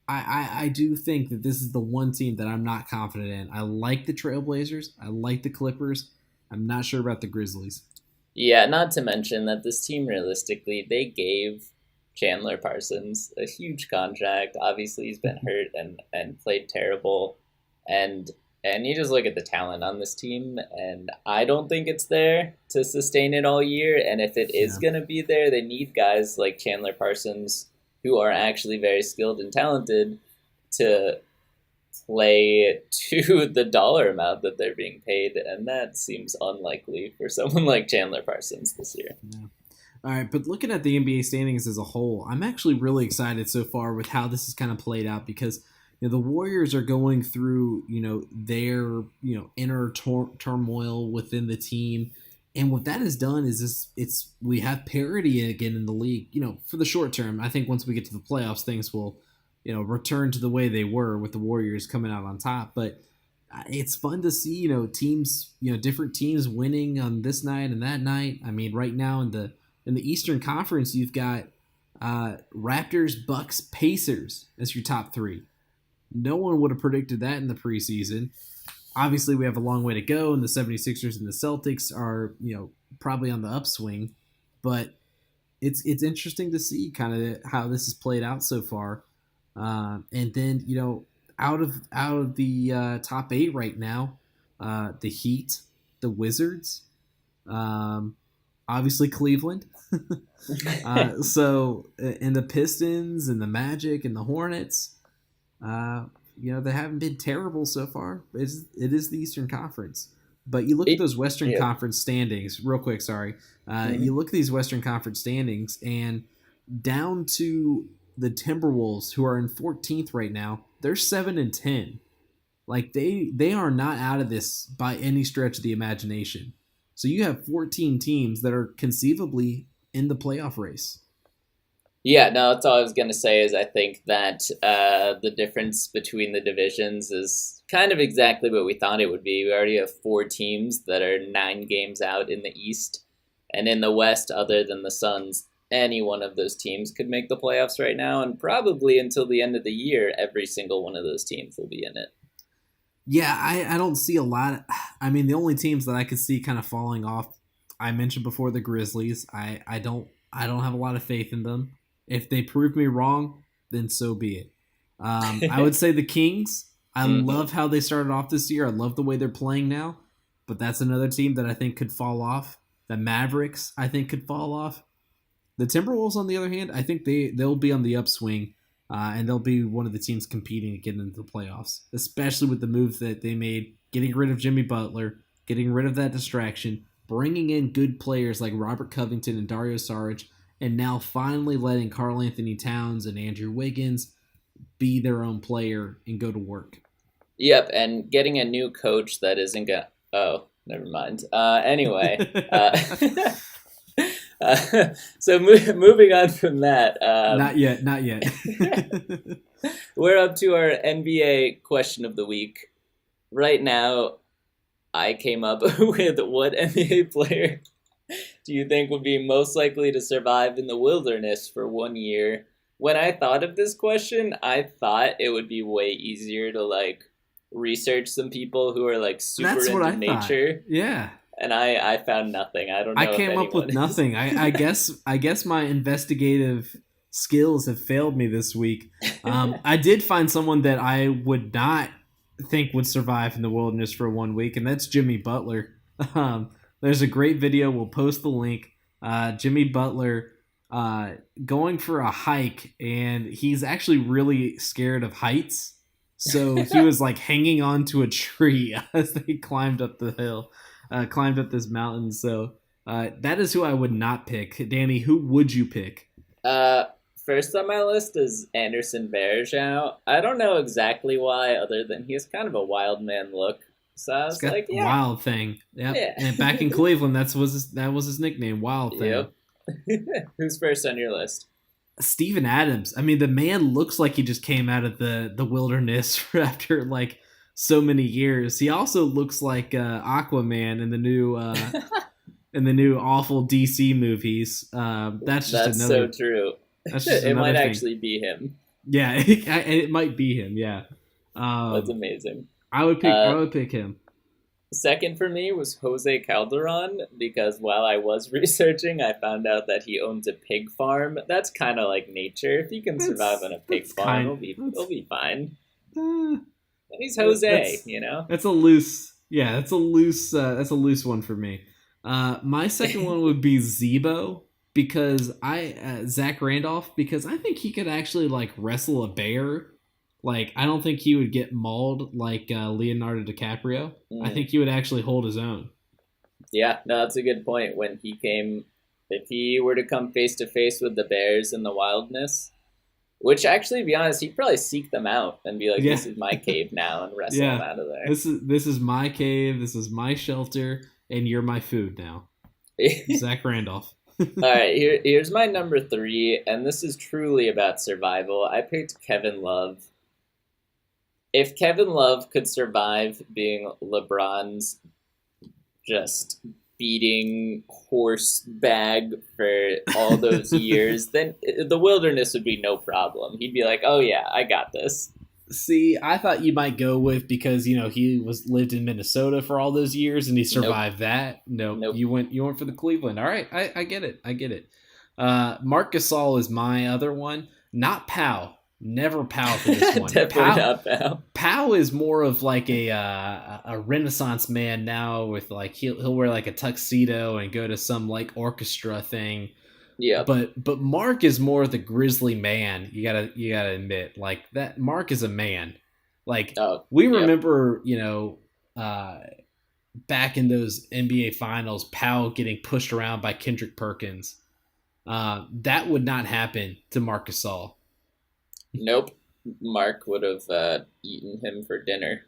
I do think that this is the one team that I'm not confident in. I like the Trailblazers. I like the Clippers. I'm not sure about the Grizzlies. Yeah, not to mention that this team, realistically, they gave Chandler Parsons a huge contract. Obviously, he's been hurt and played terrible, and you just look at the talent on this team, and I don't think it's there to sustain it all year. And if it is Yeah. going to be there, they need guys like Chandler Parsons who are actually very skilled and talented to play to the dollar amount that they're being paid, and that seems unlikely for someone like Chandler Parsons this year. Yeah. All right, but looking at the NBA standings as a whole, I'm actually really excited so far with how this has kind of played out because the Warriors are going through their inner turmoil within the team, and what that has done is we have parity again in the league. For the short term, I think once we get to the playoffs, things will return to the way they were with the Warriors coming out on top. But it's fun to see teams different teams winning on this night and that night. I mean, right now in the Eastern Conference, you've got Raptors, Bucks, Pacers as your top three. No one would have predicted that in the preseason. Obviously, we have a long way to go, and the 76ers and the Celtics are probably on the upswing. But it's interesting to see kind of how this has played out so far. And then out of the top eight right now, the Heat, the Wizards, obviously Cleveland. And the Pistons and the Magic and the Hornets, they haven't been terrible so far. It is the Eastern Conference. But you look at those Western Yeah. Conference standings, real quick, sorry. Mm-hmm. You look at these Western Conference standings, and down to the Timberwolves, who are in 14th right now, they're 7-10. Like they are not out of this by any stretch of the imagination. So you have 14 teams that are conceivably in the playoff race. Yeah, no, that's all I was going to say is I think that the difference between the divisions is kind of exactly what we thought it would be. We already have 4 teams that are 9 games out in the East. And in the West, other than the Suns, any one of those teams could make the playoffs right now. And probably until the end of the year, every single one of those teams will be in it. Yeah, I don't see a lot. I mean, the only teams that I could see kind of falling off, I mentioned before the Grizzlies. I don't have a lot of faith in them. If they prove me wrong, then so be it. I would say the Kings. I Hmm. love how they started off this year. I love the way they're playing now, but that's another team that I think could fall off. The Mavericks, I think, could fall off. The Timberwolves, on the other hand, I think they'll be on the upswing, and they'll be one of the teams competing to get into the playoffs, especially with the moves that they made, getting rid of Jimmy Butler, getting rid of that distraction, bringing in good players like Robert Covington and Dario Saric, and now finally letting Karl Anthony Towns and Andrew Wiggins be their own player and go to work. Yep, and getting a new coach that isn't gonna. Oh, never mind. Anyway, so moving on from that, Not yet, not yet. we're up to our NBA question of the week. Right now, I came up with what NBA player do you think would be most likely to survive in the wilderness for 1 year? When I thought of this question, I thought it would be way easier to like research some people who are like super That's what into I thought. nature, Yeah. and I found nothing. I don't I know if came up with anyone is. nothing. I guess my investigative skills have failed me this week. I did find someone that I would not think would survive in the wilderness for 1 week, and that's Jimmy Butler. Um, there's a great video. We'll post the link. Jimmy Butler uh, going for a hike, and he's actually really scared of heights. So he was like hanging onto a tree as they climbed up the hill, climbed up this mountain. So that is who I would not pick. Danny, who would you pick? Uh, First on my list is Anderson Varejao. I don't know exactly why, other than he has kind of a wild man look. So I He's was got like, yeah, Wild Thing. Yep. yeah, And back in Cleveland, that was his nickname, Wild Thing. yep. Who's first on your list? Steven Adams. I mean, the man looks like he just came out of the wilderness after like so many years. He also looks like Aquaman in the new awful DC movies. That's just That's so another. true. That's just It might another thing. actually be him. Yeah, it might be him. Yeah, That's um, amazing. I would pick. I Uh, would pick him. Second for me was Jose Calderon because while I was researching, I found out that he owns a pig farm. That's kind of like nature. If he can survive That's on a pig that's farm, kind. he'll be fine. Uh, And he's Jose, that's you know. that's a loose. Yeah, that's a loose one for me. My second one would be Zebo because I Zach Randolph because I think he could actually like wrestle a bear. Like I don't think he would get mauled like Leonardo DiCaprio. I Mm. think he would actually hold his own. Yeah, no, that's a good point. When he came, if he were to come face to face with the bears in the wildness, which actually, to be honest, he'd probably seek them out and be like, Yeah, "This is my cave now," and wrestle them yeah. out of there. This is my cave. This is my shelter, and you're my food now. Zach Randolph. All right, here's my number three, and this is truly about survival. I picked Kevin Love. If Kevin Love could survive being LeBron's just beating horse bag for all those years, then the wilderness would be no problem. He'd be like, "Oh yeah, I got this." See, I thought you might go with because he was lived in Minnesota for all those years and he Nope, survived that. No, nope. you went for the Cleveland. All right, I get it. I get it. Mark Gasol is my other one. Not Powell. Never Powell for this one. Definitely not Val. Powell is more of like a Renaissance man now with like he'll wear like a tuxedo and go to some like orchestra thing. Yep. But Mark is more the grizzly man. You gotta admit, like that. Mark is a man. Like Oh, we yep. remember, back in those NBA finals, Powell getting pushed around by Kendrick Perkins. That would not happen to Marc Gasol. Nope. Mark would have eaten him for dinner.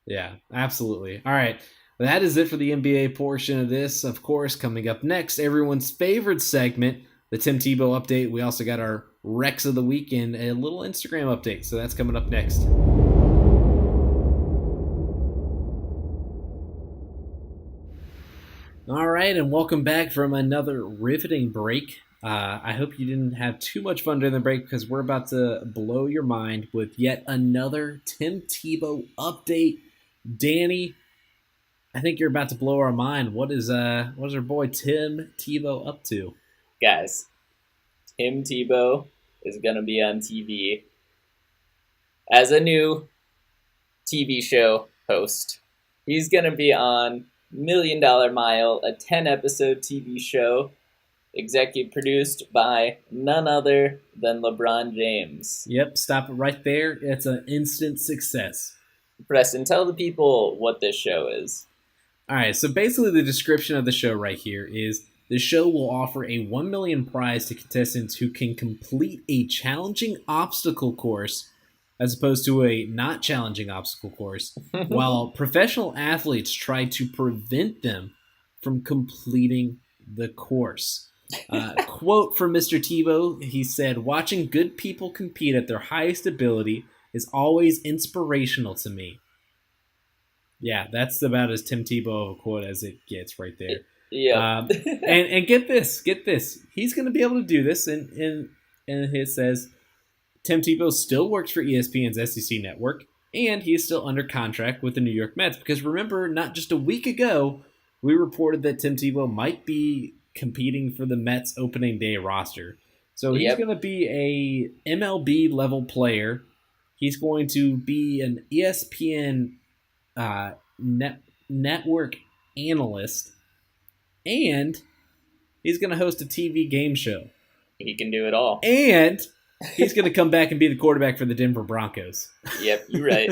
Yeah, absolutely. All right. That is it for the NBA portion of this. Of course, coming up next, everyone's favorite segment, the Tim Tebow update. We also got our Rex of the week and a little Instagram update. So that's coming up next. All right, and welcome back from another riveting break. I hope you didn't have too much fun during the break because we're about to blow your mind with yet another Tim Tebow update. Danny, I think you're about to blow our mind. What is our boy Tim Tebow up to? Guys, Tim Tebow is going to be on TV as a new TV show host. He's going to be on Million Dollar Mile, a 10-episode TV show executive produced by none other than LeBron James. Yep, stop it right there. It's an instant success. Preston, tell the people what this show is. All right, so basically the description of the show right here is the show will offer a 1 million prize to contestants who can complete a challenging obstacle course as opposed to a not challenging obstacle course, while professional athletes try to prevent them from completing the course. Quote from Mr. Tebow, he said, "Watching good people compete at their highest ability is always inspirational to me." Yeah, that's about as Tim Tebow of a quote as it gets right there. Yeah. And get this. He's going to be able to do this, and it says Tim Tebow still works for ESPN's SEC network, and he is still under contract with the New York Mets. Because remember, not just a week ago, we reported that Tim Tebow might be competing for the Mets opening day roster. So he's going to be a MLB level player. He's going to be an ESPN network analyst, and he's going to host a TV game show. He can do it all. And he's going to come back and be the quarterback for the Denver Broncos. Yep, you're right.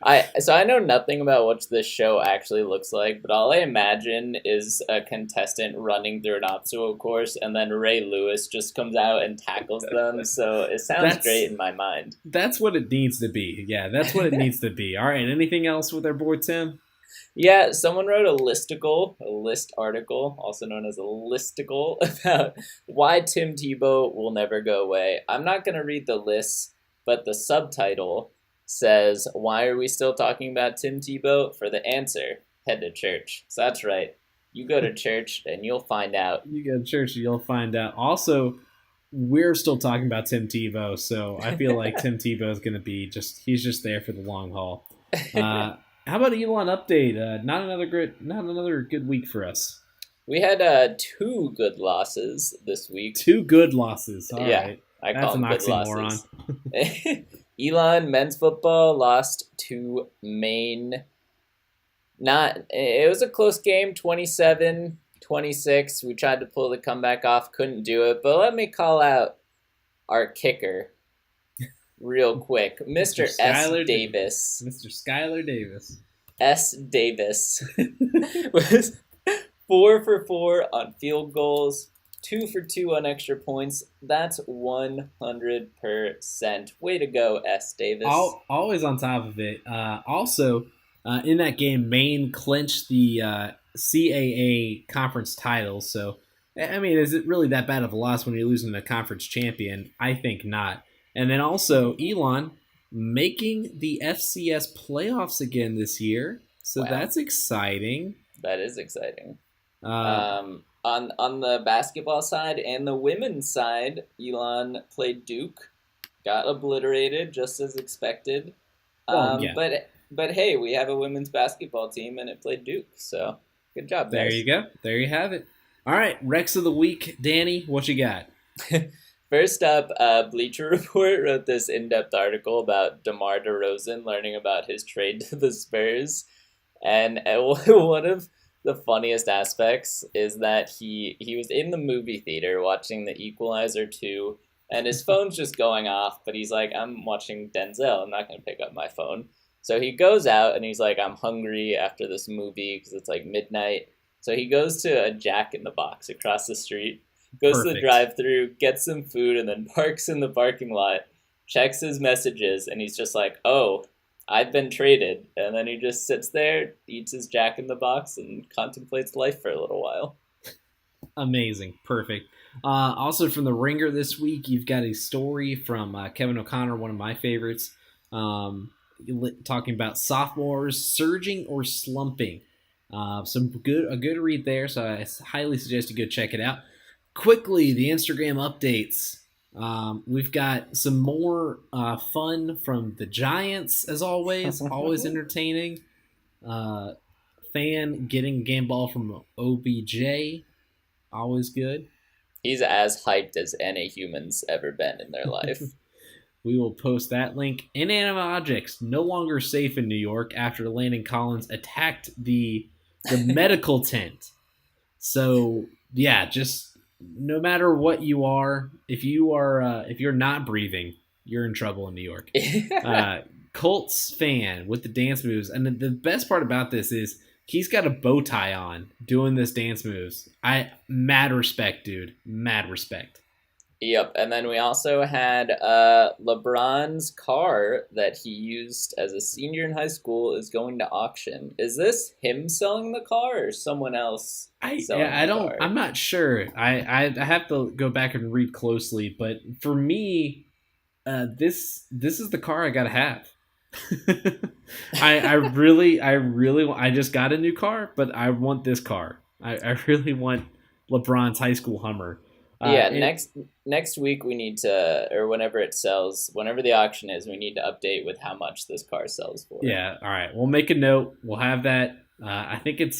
I know nothing about what this show actually looks like, but all I imagine is a contestant running through an obstacle course, and then Ray Lewis just comes out and tackles them. So it sounds great in my mind. That's what it needs to be. Yeah, that's what it needs to be. All right, anything else with our boy Tim? Yeah, someone wrote a list article, also known as a listicle, about why Tim Tebow will never go away. I'm not going to read the list, but the subtitle says, "Why are we still talking about Tim Tebow?" For the answer, head to church. So that's right. You go to church and you'll find out. You go to church and you'll find out. Also, we're still talking about Tim Tebow, so I feel like Tim Tebow is going to be he's just there for the long haul. How about Elon update? Not another good week for us. We had 2 good losses this week. 2 good losses. All yeah, right. I That's call them an good oxymoron. losses. Elon men's football lost to Maine. It was a close game, 27-26. We tried to pull the comeback off, couldn't do it. But let me call out our kicker real quick. Mr. S. Davis. Mr. Skylar Davis. S. Davis was 4 for 4 on field goals, 2 for 2 on extra points. That's 100%. Way to go, S. Davis. Always on top of it. Also, in that game, Maine clinched the CAA conference title. So, I mean, is it really that bad of a loss when you're losing the conference champion? I think not. And then also, Elon making the FCS playoffs again this year. So That's exciting. That is exciting. On the basketball side and the women's side, Elon played Duke, got obliterated just as expected. Yeah. But hey, we have a women's basketball team and it played Duke. So good job, guys. There you go. There you have it. All right, Rex of the week, Danny, what you got? First up, Bleacher Report wrote this in-depth article about DeMar DeRozan learning about his trade to the Spurs. And one of the funniest aspects is that he was in the movie theater watching The Equalizer 2, and his phone's just going off, but he's like, I'm watching Denzel, I'm not going to pick up my phone. So he goes out, and he's like, I'm hungry after this movie because it's like midnight. So he goes to a Jack in the Box across the street, goes to the drive-thru, gets some food, and then parks in the parking lot, checks his messages, and he's just like, oh, I've been traded. And then he just sits there, eats his Jack in the Box, and contemplates life for a little while. Amazing. Perfect. Also from The Ringer this week, you've got a story from Kevin O'Connor, one of my favorites, talking about sophomores surging or slumping. A good read there, so I highly suggest you go check it out. Quickly, the Instagram updates. We've got some more fun from the Giants, as always. Always entertaining. fan getting a game ball from OBJ. Always good. He's as hyped as any human's ever been in their life. We will post that link. Inanimate objects no longer safe in New York after Landon Collins attacked the medical tent. So yeah, just no matter what you are, if you're not breathing, you're in trouble in New York. Colts fan with the dance moves, and the best part about this is he's got a bow tie on doing this dance moves. Mad respect, dude. Mad respect. Yep, and then we also had LeBron's car that he used as a senior in high school is going to auction. Is this him selling the car or someone else selling the car? I'm not sure. I have to go back and read closely, but for me, this is the car I gotta have. I just got a new car, but I want this car. I really want LeBron's high school Hummer. Next week we need to, or whenever it sells, whenever the auction is, we need to update with how much this car sells for. Yeah, all right. We'll make a note. We'll have that. I think it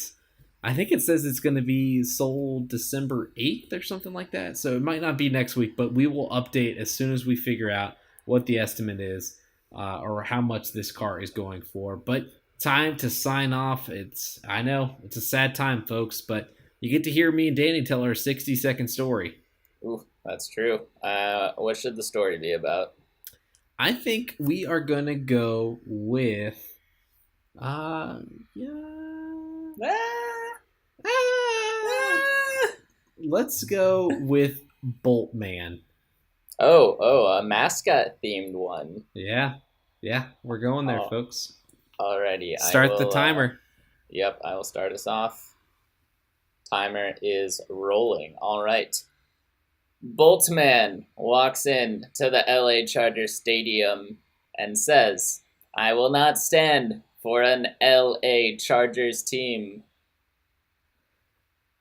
says it's going to be sold December 8th or something like that. So it might not be next week, but we will update as soon as we figure out what the estimate is or how much this car is going for. But time to sign off. I know it's a sad time, folks, but you get to hear me and Danny tell our 60-second story. Ooh, that's true. What should the story be about? I think we are going to go with... Let's go with Boltman. Oh, a mascot-themed one. Yeah, we're going there, folks. Alrighty. Start the timer. Yep, I will start us off. Timer is rolling. All right. Boltman walks in to the LA Chargers Stadium and says, "I will not stand for an LA Chargers team."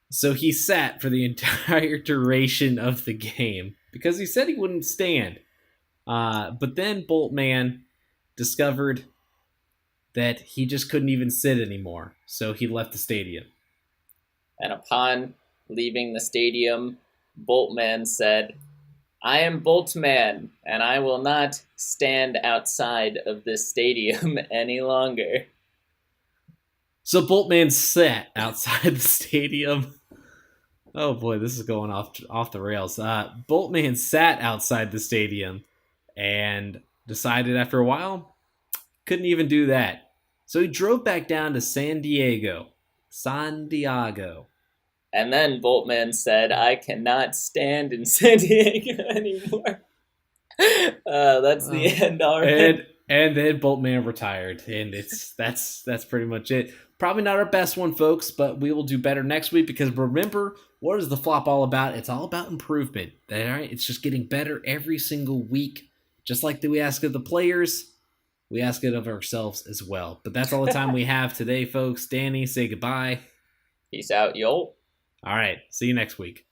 So he sat for the entire duration of the game because he said he wouldn't stand. But then Boltman discovered that he just couldn't even sit anymore. So he left the stadium. And upon leaving the stadium, Boltman said, "I am Boltman, and I will not stand outside of this stadium any longer." So Boltman sat outside the stadium. Oh boy, this is going off the rails. Boltman sat outside the stadium and decided after a while, couldn't even do that. So he drove back down to San Diego. And then Boltman said, "I cannot stand in San Diego anymore." That's the end already. And then Boltman retired, and that's pretty much it. Probably not our best one, folks, but we will do better next week because remember, what is the flop all about? It's all about improvement. All right, it's just getting better every single week, just like we ask of the players. We ask it of ourselves as well. But that's all the time we have today, folks. Danny, say goodbye. Peace out, yo. All right. See you next week.